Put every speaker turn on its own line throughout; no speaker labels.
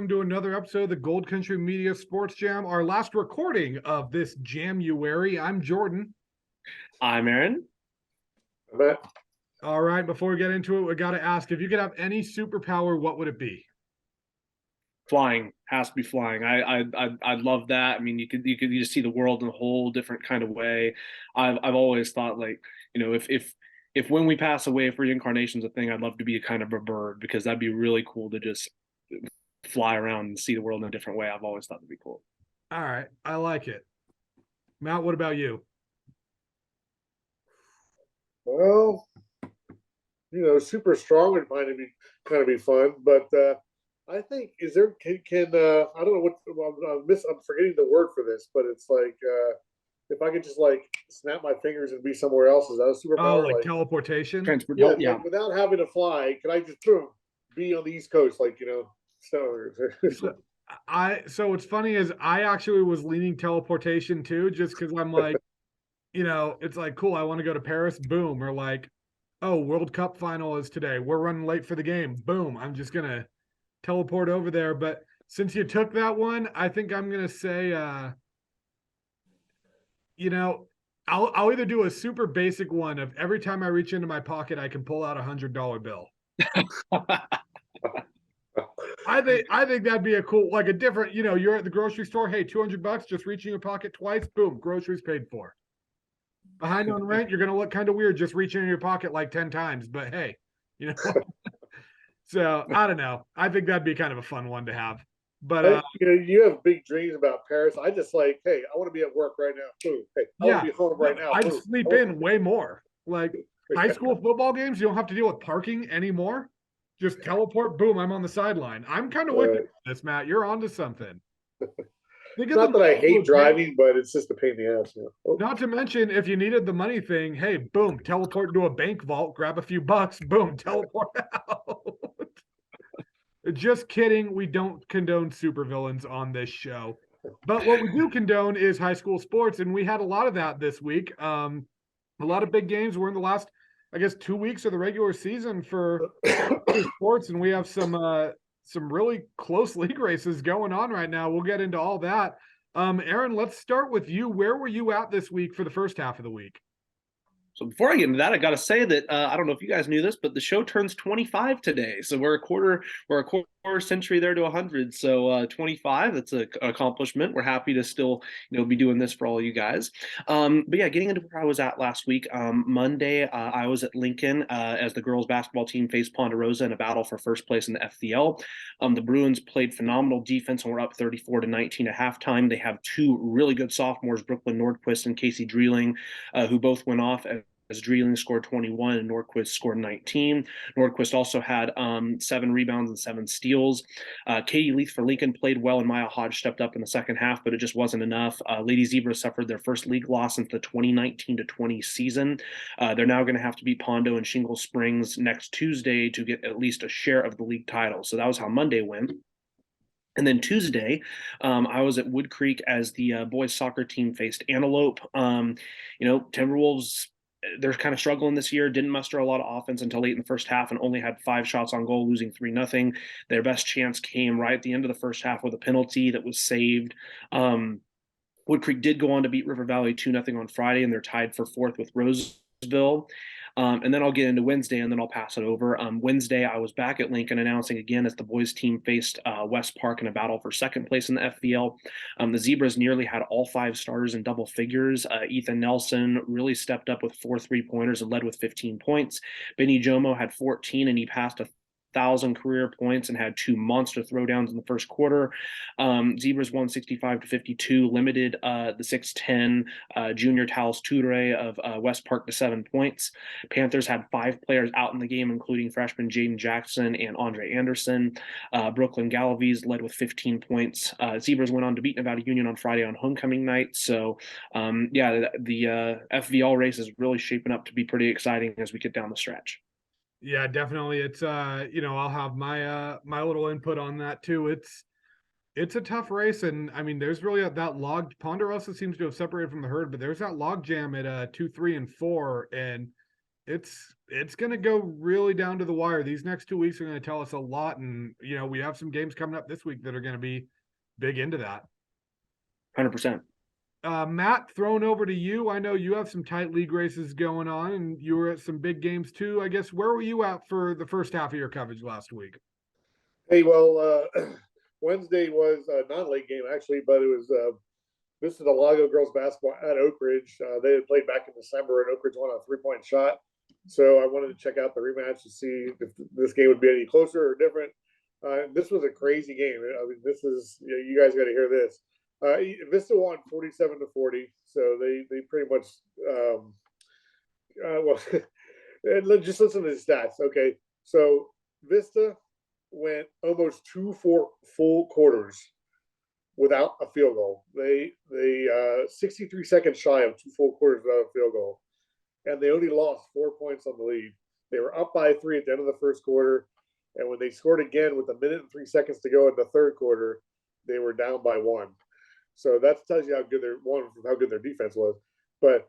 welcome to another episode of the Gold Country Media Sports Jam, our last recording of this January. I'm Jordan.
I'm Aaron.
But
All right, before we get into it, we got to ask, if you could have any superpower, what would it be?
Flying has to be flying. I love that. I mean, you just see the world in a whole different kind of way. I've always thought, like, if when we pass away, if reincarnation's a thing, I'd love to be a kind of a bird, because that'd be really cool to just fly around and see the world in a different way. I've always thought that'd be cool.
All right, I like it. Matt, what about you?
well, super strong would kind of be fun. But I think can I don't know I'm forgetting the word for this, but it's like if I could just like snap my fingers and be somewhere else, is that a
Oh,
superpower?
like teleportation?
Transport,
Yeah,
yeah.
like without having to fly, can I just boom be on the East Coast, like so.
So what's funny is I actually was leaning teleportation too, just because I'm like, it's like, cool, I want to go to Paris, boom, or like, oh, World Cup final is today. We're running late for the game. Boom. I'm just gonna teleport over there. But since you took that one, I think I'm gonna say you know, I'll either do a super basic one of every time I reach into my pocket, I can pull out $100 bill. I think that'd be a cool, like a different, you're at the grocery store, hey, $200, just reach in your pocket twice, boom, groceries paid for. Behind on rent, you're gonna look kind of weird just reaching in your pocket like 10 times, but hey, you know. So I don't know. I think that'd be kind of a fun one to have. But
You have big dreams about Paris. I just like, hey, I want to be at work right now. Boom. Hey, I want to be home right now.
I'd
Boom.
sleep in way more. Like high school football games, you don't have to deal with parking anymore. Just teleport, boom, I'm on the sideline. I'm kind of with this, Matt. You're onto something.
It's not that I hate driving, but it's just a pain in the ass.
Not to mention, if you needed the money thing, hey, boom, teleport to a bank vault, grab a few bucks, boom, teleport out. Just kidding. We don't condone supervillains on this show. But what we do condone is high school sports, and we had a lot of that this week. A lot of big games were in the last, I guess, 2 weeks of the regular season for sports, and we have some really close league races going on right now. We'll get into all that. Aaron, let's start with you. Where were you at this week for the first half of the week?
So before I get into that, I got to say that I don't know if you guys knew this, but the show turns 25 today. So we're a quarter century there to 100. So 25, that's an accomplishment. We're happy to still be doing this for all you guys. But yeah, getting into where I was at last week. Monday, I was at Lincoln as the girls basketball team faced Ponderosa in a battle for first place in the FVL. The Bruins played phenomenal defense and were up 34-19 at halftime. They have two really good sophomores, Brooklyn Nordquist and Casey Dreeling, who both went off as Dreeling scored 21 and Nordquist scored 19. Nordquist also had 7 rebounds and 7 steals. Katie Leith for Lincoln played well, and Maya Hodge stepped up in the second half, but it just wasn't enough. Lady Zebras suffered their first league loss since the 2019-20 season. They're now going to have to beat Pondo and Shingle Springs next Tuesday to get at least a share of the league title. So that was how Monday went. And then Tuesday, I was at Wood Creek as the boys soccer team faced Antelope. Timberwolves, they're kind of struggling this year, didn't muster a lot of offense until late in the first half and only had 5 shots on goal, losing 3-0. Their best chance came right at the end of the first half with a penalty that was saved. Wood Creek did go on to beat River Valley 2-0 on Friday, and they're tied for 4th with Roseville. And then I'll get into Wednesday, and then I'll pass it over. Wednesday, I was back at Lincoln announcing again as the boys team faced West Park in a battle for second place in the FVL. The Zebras nearly had all 5 starters in double figures. Ethan Nelson really stepped up with 4 3-pointers and led with 15 points. Benny Jomo had 14, and he passed 1,000 career points and had 2 monster throwdowns in the first quarter. Zebras won 65-52, limited the 6'10 junior Talos Toure of West Park to 7 points. Panthers had 5 players out in the game, including freshman Jaden Jackson and Andre Anderson. Brooklyn Galavies led with 15 points. Zebras went on to beat Nevada Union on Friday on homecoming night. So, the FVL race is really shaping up to be pretty exciting as we get down the stretch.
Yeah, definitely. It's I'll have my my little input on that too. It's a tough race, and I mean, there's really that log. Ponderosa seems to have separated from the herd, but there's that log jam at 2, 3, and 4, and it's going to go really down to the wire. These next 2 weeks are going to tell us a lot, and we have some games coming up this week that are going to be big into that.
100%.
Matt, thrown over to you. I know you have some tight league races going on, and you were at some big games too. I guess, where were you at for the first half of your coverage last week?
Hey, well, Wednesday was not a late game actually, but it was this is the Lago girls basketball at Oak Ridge. They had played back in December, and Oak Ridge won a 3-point shot. So I wanted to check out the rematch to see if this game would be any closer or different. This was a crazy game. I mean, this is you guys got to hear this. Vista won 47-40, so they pretty much well. Just listen to the stats. Okay, so Vista went almost 2 full quarters without a field goal. They 63 seconds shy of 2 full quarters without a field goal, and they only lost 4 points on the lead. They were up by 3 at the end of the first quarter, and when they scored again with 1:03 to go in the third quarter, they were down by 1. So that tells you how good their defense was. But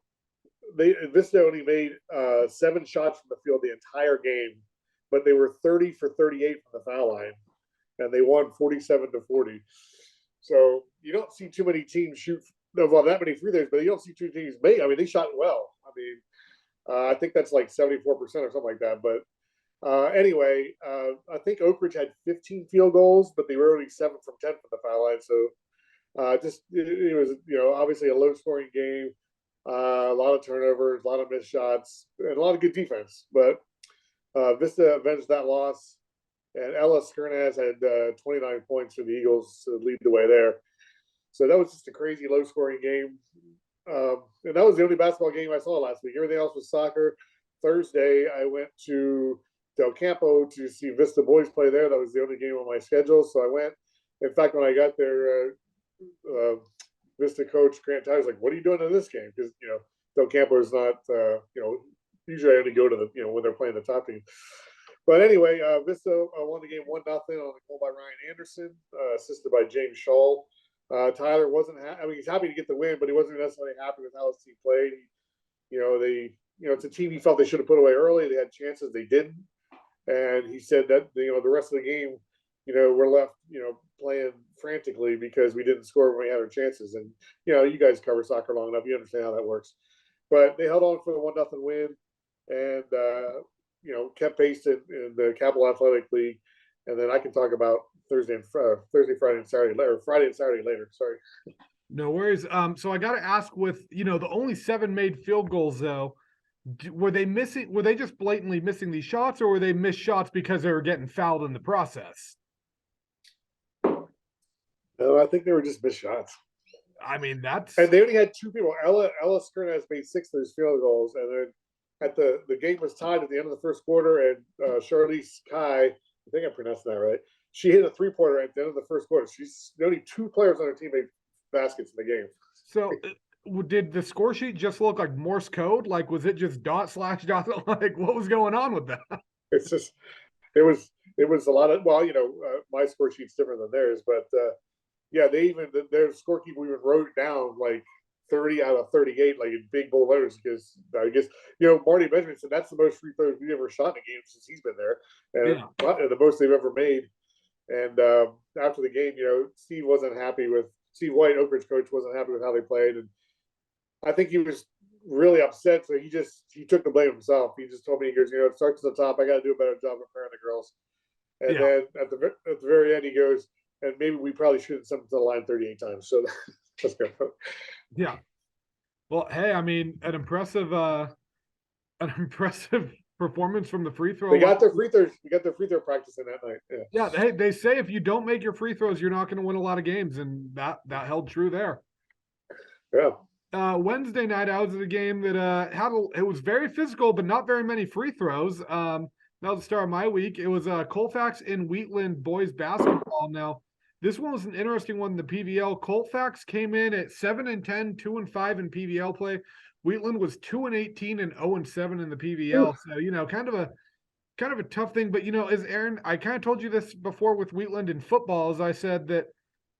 Vista only made 7 shots from the field the entire game, but they were 30 for 38 from the foul line, and they won 47-40. So you don't see too many teams shoot that many free throws, but you don't see two teams make. I mean, they shot well. I mean, I think that's like 74% or something like that. But anyway, I think Oak Ridge had 15 field goals, but they were only 7 from 10 from the foul line. So it was obviously a low scoring game, a lot of turnovers, a lot of missed shots, and a lot of good defense. But Vista avenged that loss, and Ella Skirnaz had 29 points for the Eagles to lead the way there. So that was just a crazy low scoring game. And that was the only basketball game I saw last week. Everything else was soccer. Thursday, I went to Del Campo to see Vista boys play there. That was the only game on my schedule. So I went. In fact, when I got there, Vista coach Grant Tyler was like, "What are you doing in this game?" Because Del Campo is not usually I only go to the when they're playing the top team. But anyway, Vista won the game 1-0 on a goal by Ryan Anderson, assisted by James Shaw. Tyler wasn't. He's happy to get the win, but he wasn't necessarily happy with how his team played. It's a team he felt they should have put away early. They had chances, they didn't, and he said that the rest of the game, we're left, playing frantically because we didn't score when we had our chances. And you guys cover soccer long enough, you understand how that works. But they held on for the 1-0 win, and kept pace in the Capital Athletic League. And then I can talk about Thursday, Friday, and Saturday later. Friday and Saturday later. Sorry.
No worries. So I got to ask, with the only 7 made field goals though, were they missing? Were they just blatantly missing these shots, or were they missed shots because they were getting fouled in the process?
No, I think they were just missed shots.
I mean,
and they only had 2 people. Ella Skirnaz made 6 of those field goals, and then at the game was tied at the end of the first quarter, and Charlize Kai, I think I pronounced that right. She hit a 3-pointer at the end of the first quarter. She's the only 2 players on her team made baskets in the game.
So did the score sheet just look like Morse code? Like, was it just dot slash dot? Like, what was going on with that?
It's just, it was a lot of, my score sheet's different than theirs, but their scorekeeper even wrote down like 30 out of 38, like in big bold letters, because I guess, Marty Benjamin said that's the most free throws we've ever shot in a game since he's been there, and the most they've ever made. And after the game, Steve White, Oak Ridge coach, wasn't happy with how they played, and I think he was really upset. So he took the blame himself. He just told me, he goes, it starts at the top. I got to do a better job of preparing the girls. And then at the very end, he goes, and maybe we probably shouldn't send them to the line 38 times. So let's go.
Yeah. Well, hey, I mean, an impressive performance from the free throw.
They got their free throws. We got their free throw practice in that night.
Yeah. Hey, they say if you don't make your free throws, you're not going to win a lot of games, and that held true there.
Yeah.
Wednesday night, I was at a game that it was very physical, but not very many free throws. That was the start of my week. It was Colfax and Wheatland boys basketball. Now, this one was an interesting one in the PVL. Colfax came in at 7-10, 2-5 in PVL play. Wheatland was 2-18 and 0-7 in the PVL. So, kind of a tough thing. But, as Aaron, I kind of told you this before with Wheatland in football, as I said that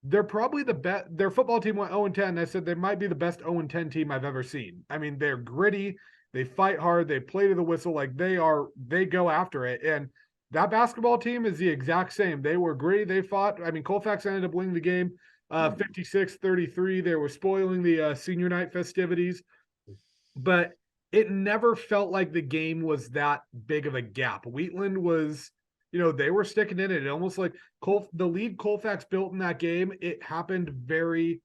they're probably the best. Their football team went 0-10. I said they might be the best 0-10 team I've ever seen. I mean, they're gritty. They fight hard. They play to the whistle. Like they go after it. And that basketball team is the exact same. They were gritty. They fought. I mean, Colfax ended up winning the game 56-33. They were spoiling the senior night festivities, but it never felt like the game was that big of a gap. Wheatland was, they were sticking in it. Almost like the lead Colfax built in that game, it happened very,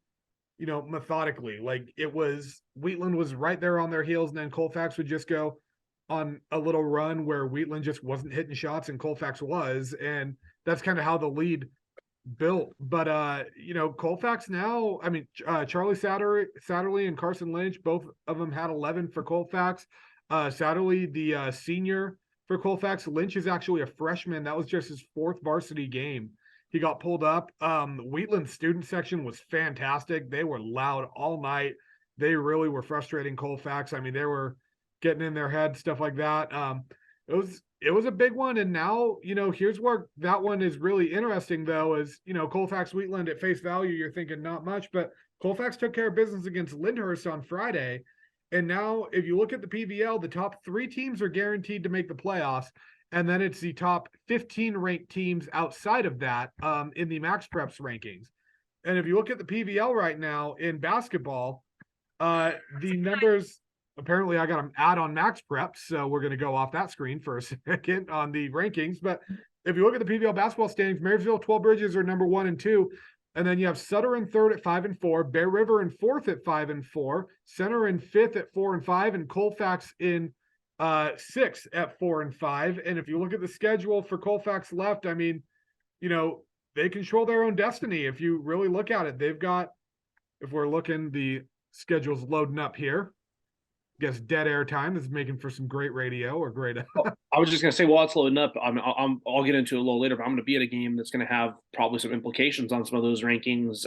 methodically. Like Wheatland was right there on their heels, and then Colfax would just go on a little run where Wheatland just wasn't hitting shots and Colfax was, and that's kind of how the lead built. But Colfax now, I mean, Charlie Satterley and Carson Lynch, both of them had 11 for Colfax. Satterley, the senior for Colfax. Lynch is actually a freshman. That was just his 4th varsity game. He got pulled up. Wheatland's student section was fantastic. They were loud all night. They really were frustrating Colfax. I mean, they were getting in their head, stuff like that. It was a big one. And now, here's where that one is really interesting, though, is, Colfax Wheatland at face value, you're thinking not much, but Colfax took care of business against Lyndhurst on Friday. And now, if you look at the PVL, the top 3 teams are guaranteed to make the playoffs. And then it's the top 15 ranked teams outside of that in the Max Preps rankings. And if you look at the PVL right now in basketball, the numbers, apparently I got an ad on Max Prep, so we're going to go off that screen for a second on the rankings. But if you look at the PVL basketball standings, Marysville, 12 Bridges are number 1 and 2. And then you have Sutter in 3rd at 5-4, Bear River in 4th at 5-4, Center in 5th at 4-5, and Colfax in 6th at 4-5. And if you look at the schedule for Colfax left, I mean, they control their own destiny. If you really look at it, they've got, if we're looking, the schedule's loading up here. I guess dead air time is making for some great radio or great.
I was just going to say, while it's loading up, I'll get into it a little later, but I'm going to be at a game that's going to have probably some implications on some of those rankings.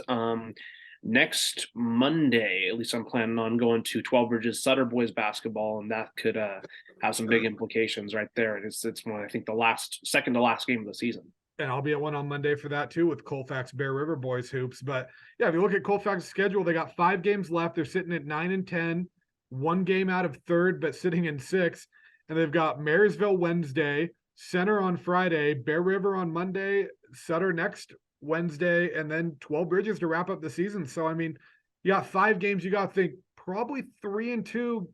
Next Monday, at least I'm planning on going to 12 Bridges Sutter boys basketball, and that could have some big implications right there. It's one, I think, the second to last game of the season.
And I'll be at one on Monday for that too with Colfax Bear River boys hoops. But yeah, if you look at Colfax's schedule, they got 5 games left. They're sitting at 9-10. 1 game out of 3rd, but sitting in 6th. And they've got Marysville Wednesday, Center on Friday, Bear River on Monday, Sutter next Wednesday, and then 12 Bridges to wrap up the season. So, I mean, you got 5 games. You got to think probably 3-2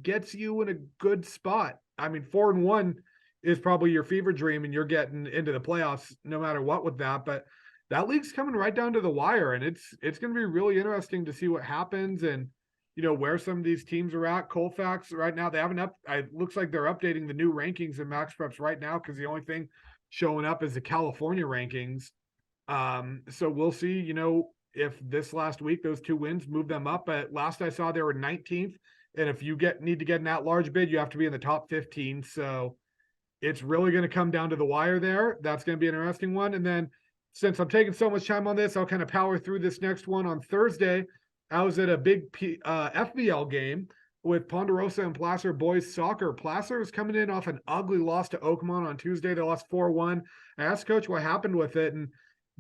gets you in a good spot. I mean, 4-1 is probably your fever dream, and you're getting into the playoffs no matter what with that. But that league's coming right down to the wire, and it's going to be really interesting to see what happens and where some of these teams are at. Colfax right now, they haven't it looks like they're updating the new rankings in Max Preps right now, because the only thing showing up is the California rankings. So we'll see, if this last week those 2 wins move them up. But last I saw, they were 19th, and if you need to get an at-large bid, you have to be in the top 15. So it's really going to come down to the wire there. That's going to be an interesting one. And then, since I'm taking so much time on this, I'll kind of power through this next one. On Thursday, I was at a big FBL game with Ponderosa and Placer boys soccer. Placer is coming in off an ugly loss to Oakmont on Tuesday. They lost 4-1. I asked Coach what happened with it, and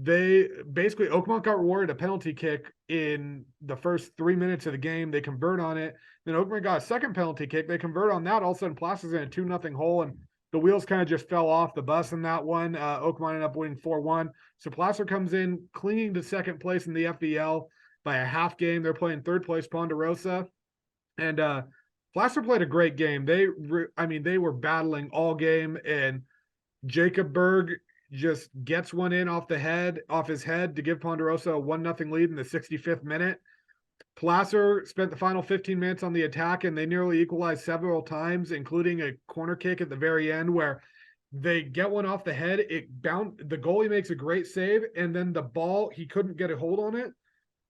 Oakmont got rewarded a penalty kick in the first 3 minutes of the game. They convert on it. Then Oakmont got a second penalty kick. They convert on that. All of a sudden, Placer's in a 2-0 hole, and the wheels kind of just fell off the bus in that one. Oakmont ended up winning 4-1. So Placer comes in clinging to second place in the FBL by a half game. They're playing 3rd place Ponderosa, and Placer played a great game. They were battling all game, and Jacob Berg just gets one in off his head to give Ponderosa a 1-0 lead in the 65th minute. Placer spent the final 15 minutes on the attack, and they nearly equalized several times, including a corner kick at the very end where they get one off the head. The goalie makes a great save, and then the ball, he couldn't get a hold on it.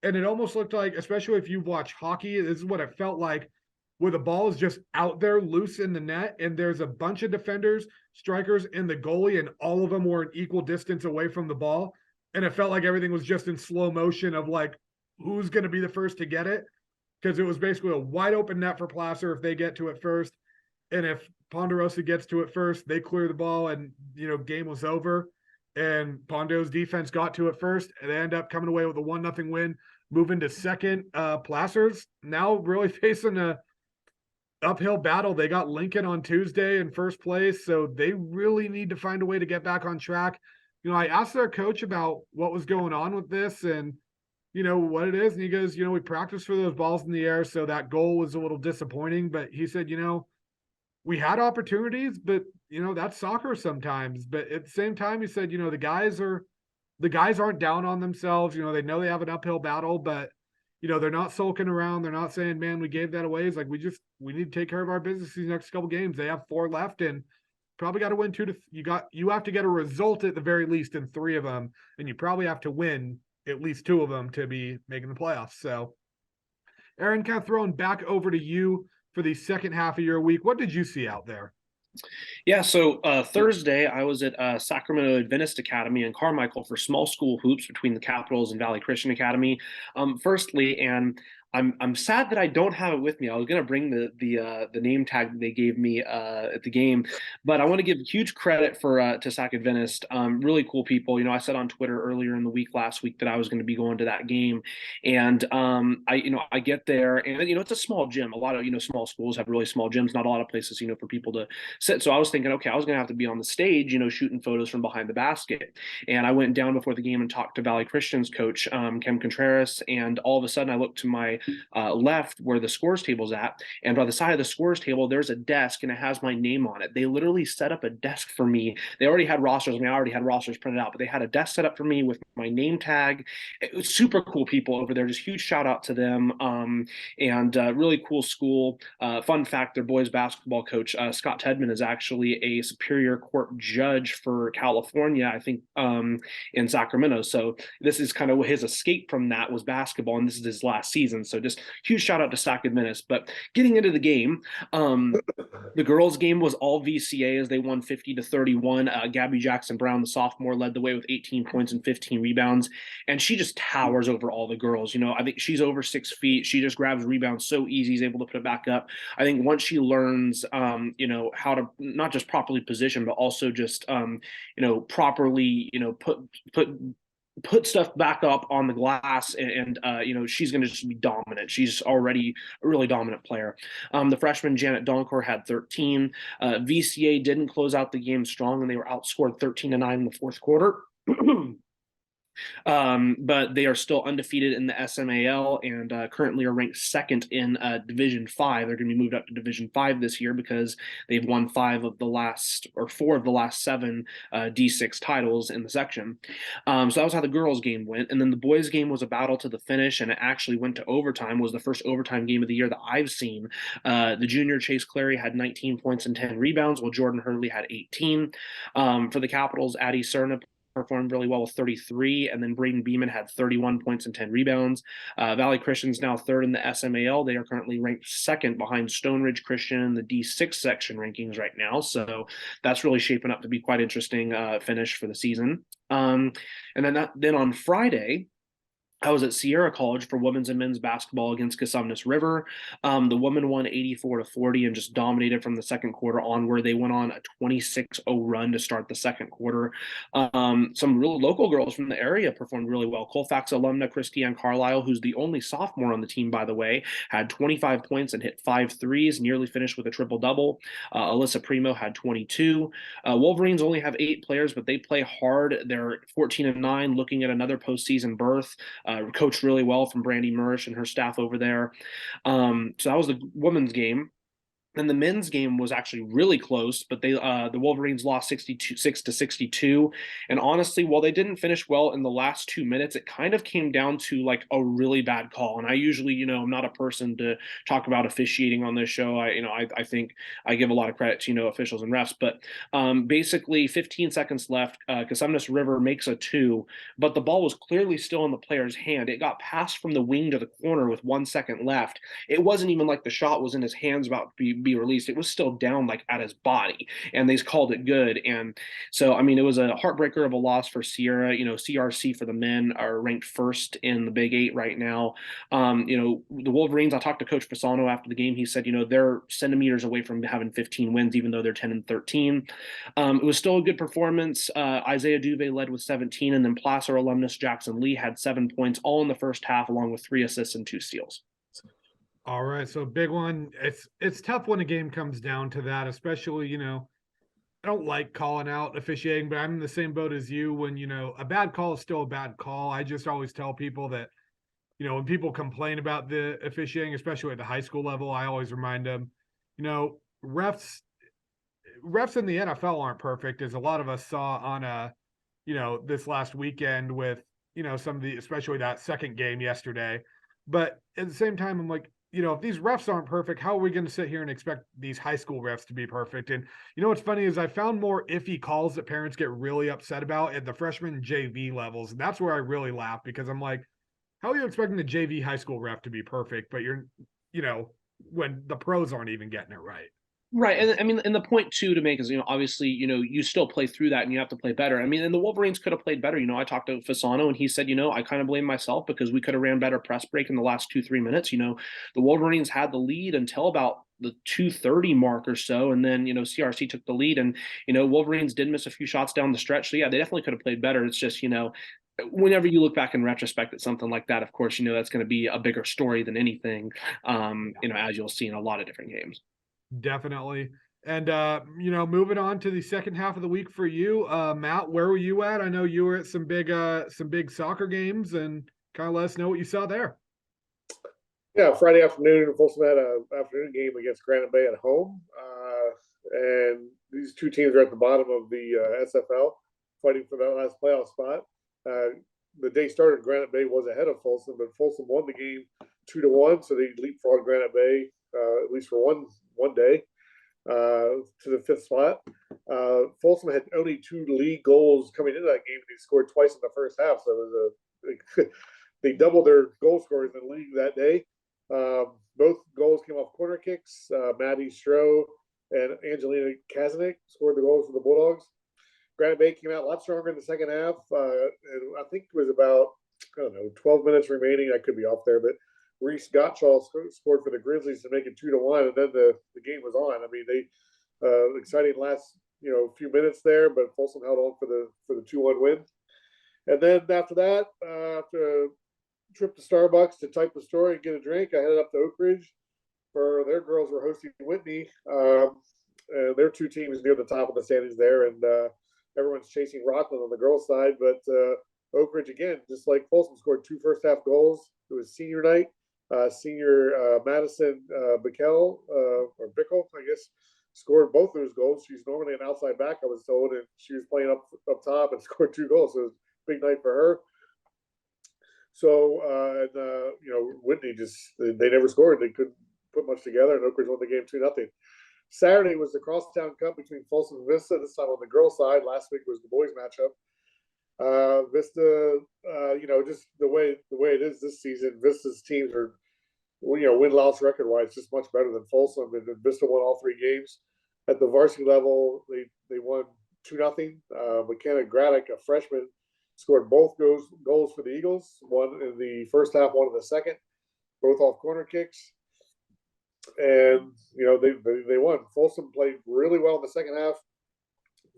And it almost looked like, especially if you watch hockey, this is what it felt like, where the ball is just out there loose in the net, and there's a bunch of defenders, strikers, and the goalie, and all of them were an equal distance away from the ball. And it felt like everything was just in slow motion of like, who's going to be the first to get it? Because it was basically a wide open net for Placer if they get to it first. And if Ponderosa gets to it first, they clear the ball, and, game was over. And Pondo's defense got to it first, and they end up coming away with a 1-0 win, moving to second. Placer's now really facing uphill battle. They got Lincoln on Tuesday in first place, so they really need to find a way to get back on track. I asked their coach about what was going on with this and what it is, and he goes, we practiced for those balls in the air, so that goal was a little disappointing, but he said, we had opportunities, but that's soccer sometimes. But at the same time, he said, the guys aren't down on themselves. They know they have an uphill battle, but they're not sulking around. They're not saying, man, we gave that away. It's like, we need to take care of our business these next couple games. They have 4 left and probably got to win 2 to you have to get a result at the very least in 3 of them, and you probably have to win at least 2 of them to be making the playoffs. So Aaron, kind of throwing back over to you for the second half of your week. What did you see out there?
Yeah, so Thursday I was at Sacramento Adventist Academy in Carmichael for small school hoops between the Capitals and Valley Christian Academy. Firstly, and I'm sad that I don't have it with me. I was gonna bring the name tag that they gave me at the game, but I want to give huge credit to Sac Adventist. Really cool people. I said on Twitter earlier in the week last week that I was going to be going to that game, and I get there, and it's a small gym. A lot of small schools have really small gyms. Not a lot of places for people to sit. So I was thinking, okay, I was going to have to be on the stage, shooting photos from behind the basket, and I went down before the game and talked to Valley Christian's coach, Kem Contreras, and all of a sudden I looked to my left where the scores table's at, and by the side of the scores table there's a desk and it has my name on it. They literally set up a desk for me. They already had rosters. I mean, I already had rosters printed out, but they had a desk set up for me with my name tag. It was super cool people over there. Just huge shout out to them. And really cool school. Fun fact, their boys basketball coach, Scott Tedman, is actually a Superior Court judge for California, I think, in Sacramento. So this is kind of his escape from that was basketball, and this is his last season. So just huge shout out to Sac Adventist. But getting into the game, the girls' game was all VCA as they won 50-31. Gabby Jackson Brown, the sophomore, led the way with 18 points and 15 rebounds, and she just towers over all the girls. I think she's over 6 feet. She just grabs rebounds so easy, is able to put it back up. I think once she learns, how to not just properly position, but also just, properly, put stuff back up on the glass, and she's going to just be dominant. She's already a really dominant player. The freshman Janet Donkor had 13. VCA didn't close out the game strong, and they were outscored 13-9 in the fourth quarter. But they are still undefeated in the SMAL and currently are ranked second in Division 5. They're going to be moved up to Division 5 this year because they've won 4 of the last 7 D6 titles in the section. So that was how the girls' game went. And then the boys' game was a battle to the finish, and it actually went to overtime. It was the first overtime game of the year that I've seen. The junior Chase Clary had 19 points and 10 rebounds, while Jordan Hurley had 18. For the Capitals, Addie Cerna performed really well with 33, and then Braden Beeman had 31 points and 10 rebounds. Valley Christian's now third in the SMAL. They are currently ranked second behind Stone Ridge Christian in the D6 section rankings right now. So that's really shaping up to be quite interesting finish for the season. And then on Friday, I was at Sierra College for women's and men's basketball against Cosumnes River. The women won 84-40 and just dominated from the second quarter onward. They went on a 26-0 run to start the second quarter. Some real local girls from the area performed really well. Colfax alumna Christiane Carlisle, who's the only sophomore on the team, by the way, had 25 points and hit 5 threes, nearly finished with a triple-double. Alyssa Primo had 22. Wolverines only have 8 players, but they play hard. They're 14-9, looking at another postseason berth. Coached really well from Brandy Murish and her staff over there. So that was the women's game. And the men's game was actually really close, but the Wolverines lost 66-62. And honestly, while they didn't finish well in the last 2 minutes, it kind of came down to like a really bad call. And I usually, I'm not a person to talk about officiating on this show. I think I give a lot of credit to, officials and refs, but basically 15 seconds left, Cosumnes River makes a 2, but the ball was clearly still in the player's hand. It got passed from the wing to the corner with 1 second left. It wasn't even like the shot was in his hands about to be released. It was still down like at his body, and they called it good. And so it was a heartbreaker of a loss for Sierra. CRC for the men are ranked first in the Big 8 right now. The Wolverines, I talked to Coach Fasano after the game. He said they're centimeters away from having 15 wins, even though they're 10-13. It was still a good performance. Isaiah Duve led with 17, and then Placer alumnus Jackson Lee had 7 points all in the first half, along with 3 assists and 2 steals.
All right, so big one. It's tough when a game comes down to that, especially, I don't like calling out officiating, but I'm in the same boat as you when, a bad call is still a bad call. I just always tell people that, when people complain about the officiating, especially at the high school level, I always remind them, refs in the NFL aren't perfect, as a lot of us saw on this last weekend with, some of the, especially that second game yesterday. But at the same time, I'm like, if these refs aren't perfect, how are we going to sit here and expect these high school refs to be perfect? And what's funny is I found more iffy calls that parents get really upset about at the freshman JV levels. And that's where I really laugh, because I'm like, how are you expecting the JV high school ref to be perfect, but you know, when the pros aren't even getting it right?
Right. And I mean, and the point too to make is, obviously, you still play through that and you have to play better. I mean, and the Wolverines could have played better. I talked to Fasano and he said, I kind of blame myself because we could have ran better press break in the last 2-3 minutes. The Wolverines had the lead until about the 2:30 mark or so. And then, CRC took the lead and, Wolverines did miss a few shots down the stretch. So yeah, they definitely could have played better. It's just, whenever you look back in retrospect at something like that, of course, that's going to be a bigger story than anything, as you'll see in a lot of different games.
Definitely. And moving on to the second half of the week for you, Matt, where were you at? I know you were at some big soccer games, and kind of let us know what you saw there.
Yeah, Friday afternoon, Folsom had an afternoon game against Granite Bay at home, and these two teams are at the bottom of the SFL, fighting for that last playoff spot. The day started, Granite Bay was ahead of Folsom, but Folsom won the game 2-1, so they leapfrogged Granite Bay at least for one day to the fifth spot. Folsom had only 2 league goals coming into that game, and they scored twice in the first half, so it was they doubled their goal scorers in the league that day. Both goals came off corner kicks. Maddie Stroh and Angelina Kazanik scored the goals for the Bulldogs. Granite Bay came out a lot stronger in the second half. And I think it was about, 12 minutes remaining. I could be off there, but Reese Gottschall scored for the Grizzlies to make it 2-1, and then the game was on. I mean, they exciting last few minutes there, but Folsom held on for the 2-1 win. And then after that, after a trip to Starbucks to type the story and get a drink, I headed up to Oak Ridge for their girls were hosting Whitney. And their 2 teams near the top of the standings there, and everyone's chasing Rockland on the girls' side, but Oak Ridge again, just like Folsom, scored 2 first half goals. It was senior night. Senior Madison Bickel, or Bickle, I guess, scored both those goals. She's normally an outside back, I was told, and she was playing up top and scored 2 goals. So it was a big night for her. So, Whitney they never scored. They couldn't put much together, and Oak Ridge won the game 2-0. Saturday was the Crosstown Cup between Folsom and Vista. This time on the girls' side. Last week was the boys' matchup. Vista, just the way it is this season, Vista's teams are, win-loss record-wise, just much better than Folsom. And Vista won all 3 games. At the varsity level, they won 2-0. McKenna Graddick, a freshman, scored both goals for the Eagles. One in the first half, one in the second, both off corner kicks. And they won. Folsom played really well in the second half,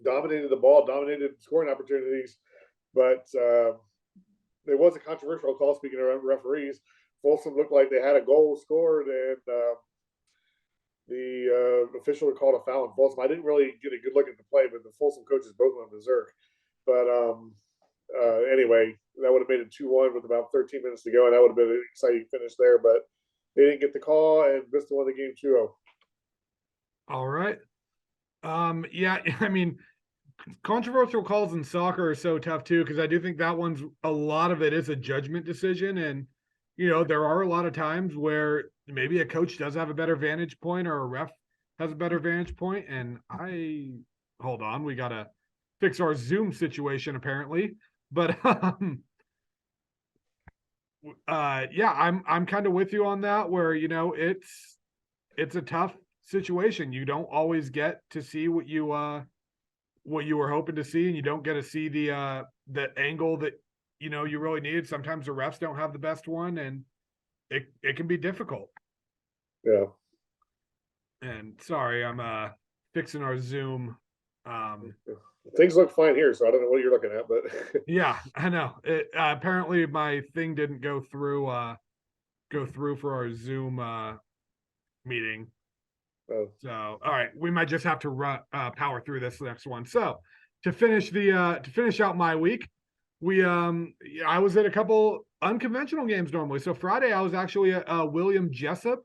dominated the ball, dominated scoring opportunities, but there was a controversial call. Speaking of referees, Folsom looked like they had a goal scored, and the official called a foul on Folsom. I didn't really get a good look at the play, but the Folsom coaches both went berserk. But anyway, that would have made it 2-1 with about 13 minutes to go, and that would have been an exciting finish there. But they didn't get the call, and Vista won the game 2-0.
All right. Yeah, I mean, controversial calls in soccer are so tough too, because I do think that a lot of it is a judgment decision. And, there are a lot of times where maybe a coach does have a better vantage point or a ref has a better vantage point. And hold on, we got to fix our Zoom situation apparently. But, yeah, I'm kind of with you on that, where, it's a tough situation. You don't always get to see what you were hoping to see, and you don't get to see the angle that you really need. Sometimes the refs don't have the best one, and it can be difficult.
Yeah.
And sorry, I'm fixing our Zoom.
Things look fine here, so I don't know what you're looking at, but
Yeah, I know. Apparently my thing didn't go through go through for our Zoom meeting.
Oh,
So, all right, we might just have to power through this next one. So, to finish out my week, I was at a couple unconventional games normally. So Friday I was actually at William Jessup,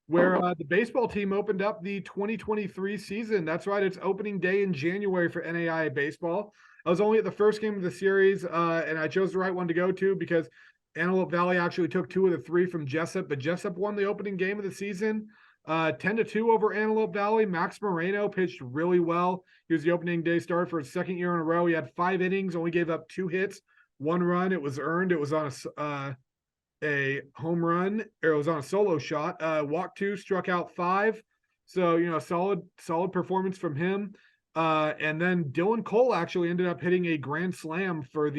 where the baseball team opened up the 2023 season. That's right, it's opening day in January for NAIA baseball. I was only at the first game of the series, and I chose the right one to go to because Antelope Valley actually took 2 of the 3 from Jessup, but Jessup won the opening game of the season. 10-2 over Antelope Valley. Max Moreno pitched really well. He was the opening day starter for his second year in a row. He had 5 innings, only gave up 2 hits, 1 run. It was earned. It was on a home run, or it was on a solo shot. Walked 2, struck out 5. So, solid performance from him. And then Dylan Cole actually ended up hitting a grand slam for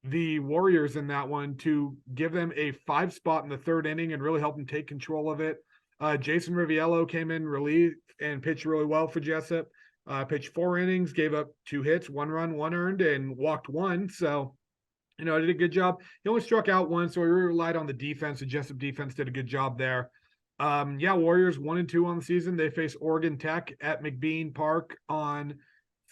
the Warriors in that one to give them a 5 spot in the 3rd inning and really help them take control of it. Jason Riviello came in relief and pitched really well for Jessup. Pitched 4 innings, gave up 2 hits, 1 run, 1 earned, and walked 1. So, did a good job. He only struck out 1, so we really relied on the defense. The Jessup defense did a good job there. Warriors 1-2 on the season. They face Oregon Tech at McBean Park on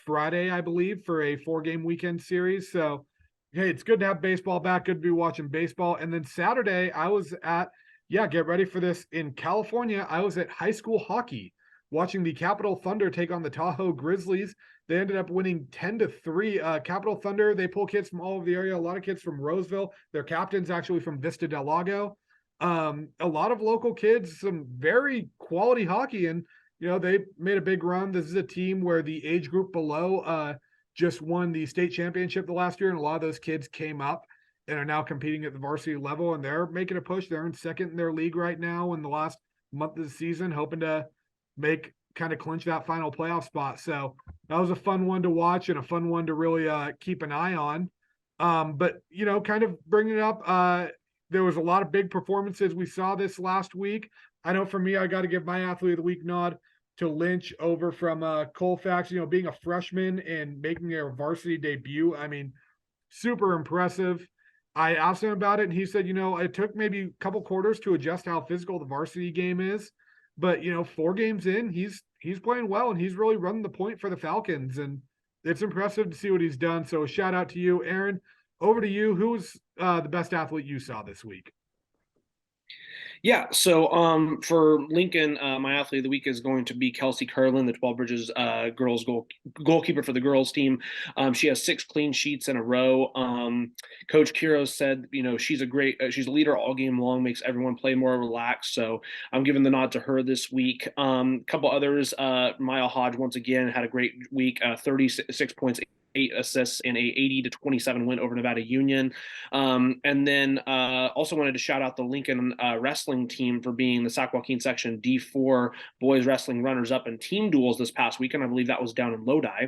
Friday, I believe, for a 4-game weekend series. So, hey, it's good to have baseball back. Good to be watching baseball. And then Saturday, I was at, get ready for this. In California, I was at high school hockey, watching the Capital Thunder take on the Tahoe Grizzlies. They ended up winning 10-3. Capital Thunder, they pull kids from all over the area. A lot of kids from Roseville. Their captain's actually from Vista del Lago. A lot of local kids, some very quality hockey. And, they made a big run. This is a team where the age group below just won the state championship the last year. And a lot of those kids came up and are now competing at the varsity level. And they're making a push. They're in 2nd in their league right now in the last month of the season, hoping to kind of clinch that final playoff spot. So that was a fun one to watch and a fun one to really keep an eye on. But kind of bringing it up, there was a lot of big performances we saw this last week. I know for me, I got to give my athlete of the week nod to Lynch over from Colfax. Being a freshman and making their varsity debut, I mean, super impressive. I asked him about it, and he said, it took maybe a couple quarters to adjust how physical the varsity game is. But 4 games in, he's playing well, and he's really running the point for the Falcons, and it's impressive to see what he's done. So shout out to you, Aaron. Over to you. Who's the best athlete you saw this week?
Yeah, so for Lincoln, my athlete of the week is going to be Kelsey Curlin, the 12 Bridges girls goalkeeper for the girls team. She has 6 clean sheets in a row. Coach Quiros said, she's a leader all game long, makes everyone play more relaxed. So I'm giving the nod to her this week. A couple others, Maya Hodge once again had a great week, 36 points, 8 assists in a 80-27 win over Nevada Union. And then also wanted to shout out the Lincoln wrestling team for being the Sac Joaquin Section D4 boys wrestling runners-up in team duels this past weekend. I believe that was down in Lodi.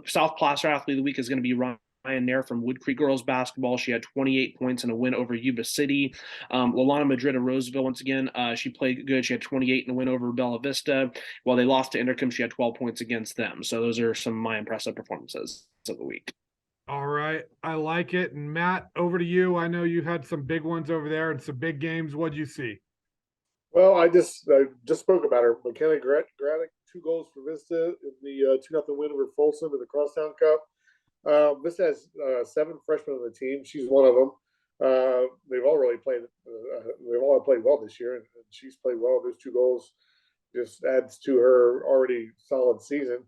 South Placer athlete of the week is going to be Ryan Nair from Wood Creek girls basketball. She had 28 points in a win over Yuba City. Lalana Madrid of Roseville, once again, she played good. She had 28 in a win over Bella Vista. While they lost to Intercom, she had 12 points against them. So those are some of my impressive performances of the week.
All right. I like it. And Matt, over to you. I know you had some big ones over there and some big games. What'd you see?
Well, I just spoke about her. McKenna Gradick, 2 goals for Vista in the 2-0 win over Folsom in the Crosstown Cup. Vista has 7 freshmen on the team. She's one of them. They've all really played. They've all played well this year, and she's played well. Those 2 goals just adds to her already solid season.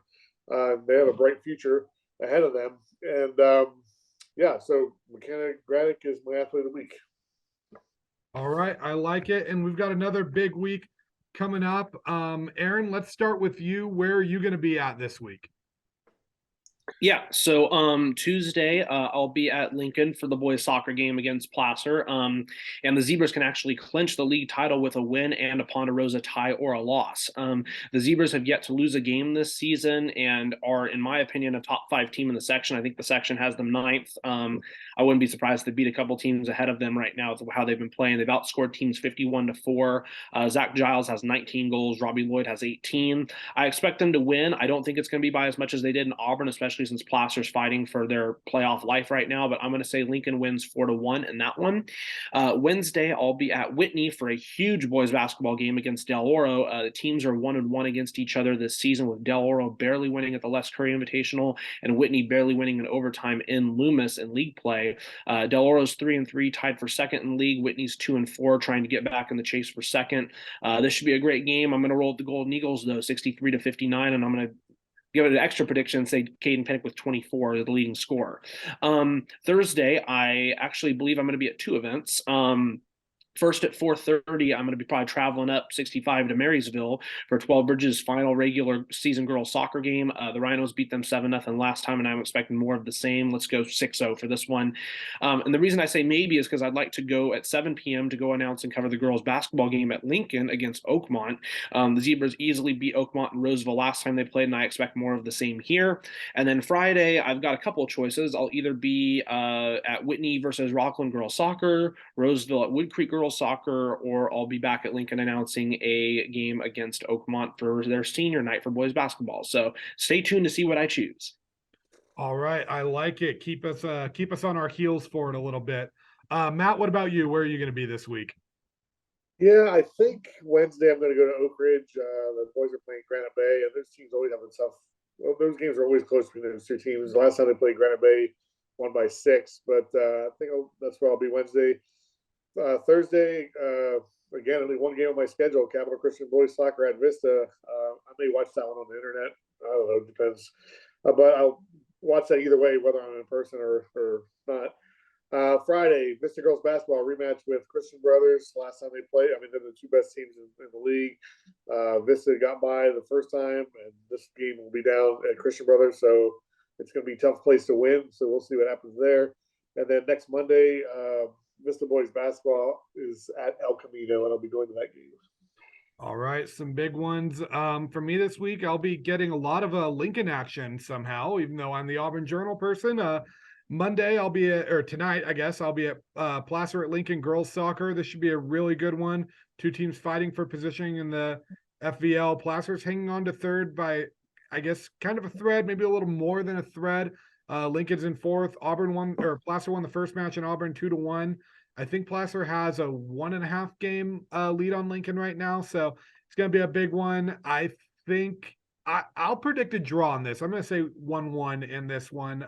They have a bright future ahead of them, and so McKenna Gradick is my athlete of the week.
All right, I like it, and we've got another big week coming up. Aaron, let's start with you. Where are you going to be at this week?
Yeah, so Tuesday I'll be at Lincoln for the boys soccer game against Placer, and the Zebras can actually clinch the league title with a win and a Ponderosa tie or a loss. The Zebras have yet to lose a game this season and are, in my opinion, a top 5 team in the section. I think the section has them 9th. I wouldn't be surprised to beat a couple teams ahead of them right now with how they've been playing. They've outscored teams 51-4. Zach Giles has 19 goals. Robbie Lloyd has 18. I expect them to win. I don't think it's going to be by as much as they did in Auburn, especially especially since Placer's fighting for their playoff life right now. But I'm going to say Lincoln wins 4-1 in that one. Wednesday, I'll be at Whitney for a huge boys basketball game against Del Oro. The teams are 1-1 against each other this season, with Del Oro barely winning at the Les Curry Invitational and Whitney barely winning in overtime in Loomis in league play. Del Oro's 3-3, tied for second in league. Whitney's 2-4, trying to get back in the chase for second. This should be a great game. I'm going to roll with the Golden Eagles, though, 63-59, and I'm going to give it an extra prediction and say Caden Pennick with 24, the leading scorer. Thursday, I actually believe I'm going to be at two events. First at 4:30, I'm going to be probably traveling up 65 to Marysville for 12 Bridges' final regular season girls soccer game. The Rhinos beat them 7-0 last time, and I'm expecting more of the same. Let's go 6-0 for this one. And the reason I say maybe is because I'd like to go at 7 p.m. to go announce and cover the girls basketball game at Lincoln against Oakmont. The Zebras easily beat Oakmont and Roseville last time they played, and I expect more of the same here. And then Friday, I've got a couple of choices. I'll either be at Whitney versus Rockland girls soccer, Roseville at Wood Creek girls soccer, or I'll be back at Lincoln announcing a game against Oakmont for their senior night for boys basketball. So stay tuned to see what I choose.
All right, I like it. Keep us on our heels for it a little bit. Matt, what about you? Where are you going to be this week?
Yeah, I think Wednesday I'm going to go to Oak Ridge. The boys are playing Granite Bay, and those teams always have a tough. Well, those games are always close between those two teams. The last time they played Granite Bay, won by 6. But I think that's where I'll be Wednesday. Thursday, again, only one game on my schedule. Capital Christian boys soccer at Vista. I may watch that one on the internet. I don't know, it depends. But I'll watch that either way, whether I'm in person or not. Friday, Vista girls basketball rematch with Christian Brothers. Last time they played, I mean, they're the two best teams in the league. Vista got by the first time, and this game will be down at Christian Brothers, so it's going to be a tough place to win. So we'll see what happens there. And then next Monday, Vista boys basketball is at El Camino, and I'll be going to that game.
All right, some big ones. For me this week, I'll be getting a lot of Lincoln action somehow, even though I'm the Auburn Journal person. Monday, I'll be at, or tonight, I guess, I'll be at Placer at Lincoln girls soccer. This should be a really good one. Two teams fighting for positioning in the FVL. Placer's hanging on to third by, I guess, kind of a thread, maybe a little more than a thread. Lincoln's in fourth. Placer won the first match in Auburn 2-1. I think Placer has a 1.5 game lead on Lincoln right now, so it's going to be a big one. I think I'll predict a draw on this. I'm going to say 1-1 in this one.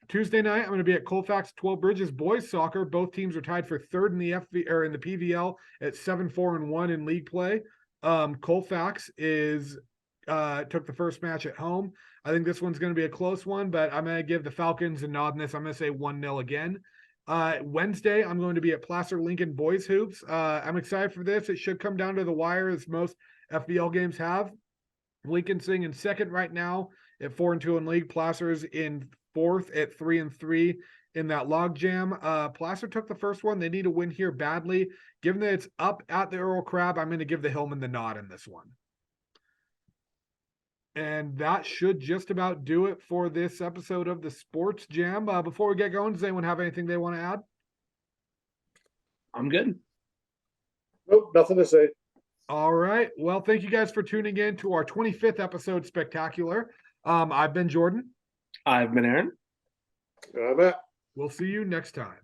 Tuesday night, I'm going to be at Colfax 12 Bridges boys soccer. Both teams are tied for third in the in the PVL at 7-4-1 in league play. Colfax took the first match at home. I think this one's going to be a close one, but I'm going to give the Falcons a nod in this. I'm going to say 1-0 again. Wednesday, I'm going to be at Placer Lincoln boys hoops. I'm excited for this. It should come down to the wire, as most FBL games have. Lincoln's sitting in second right now at 4-2 in league. Placer's in fourth at 3-3 in that log jam. Placer took the first one. They need a win here badly. Given that it's up at the Earl Crab, I'm going to give the Hillman the nod in this one. And that should just about do it for this episode of the Sports Jam. Before we get going, does anyone have anything they want to add?
I'm good.
Nope, nothing to say.
All right. Well, thank you guys for tuning in to our 25th episode spectacular. I've been Jordan.
I've been Aaron.
I'm Matt.
We'll see you next time.